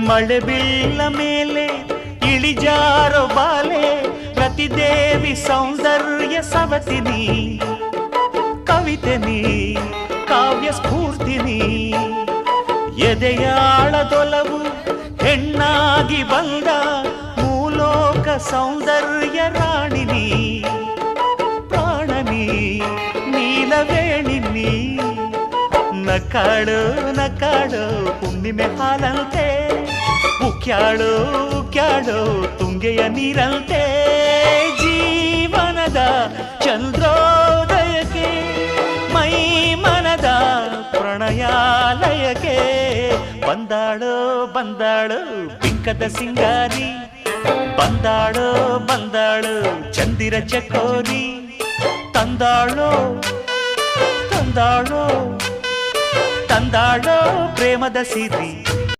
ಮಳೆ ಬೀಳ ಮೇಲೆ ಇಳಿಜಾರೋ ಬಾಲೆ ಪ್ರತಿದೇವಿ ಸೌಂದರ್ಯ ಸವತಿನಿ ಕವಿತೆನಿ ಕಾವ್ಯ ಸ್ಫೂರ್ತಿನಿ ಎದೆಯಾಳದೊಲವು ಹೆಣ್ಣಾಗಿ ಬಂದ ಮೂಲೋಕ ಸೌಂದರ್ಯ ರಾಣಿನಿ ಪ್ರಾಣನಿ ನೀಲವೇಣಿನಿ ನಕಾಡು ನಕಾಡು ಹುಣ್ಣಿಮೆ ಹಾಲಂತೆ ಉಕ್ಯಾಡು ಉಕ್ಯಾಡು ತುಂಗೆಯ ನೀರಂತೆ ಜೀವನದ ಚಂದ್ರೋದಯಕ್ಕೆ ಮೈ ಮನದ ಪ್ರಣಯಾಲಯಕ್ಕೆ ಬಂದಾಳು ಬಂದಾಳು ಬಿಂಕದ ಸಿಂಗಾರಿ ಬಂದಾಳು ಬಂದಾಳು ಚಂದಿರ ಚಕೋರಿ ತಂದಾಳೋ ತಂದಾಳೋ ತಂದಾಳೋ ಪ್ರೇಮದ ಸಿರಿ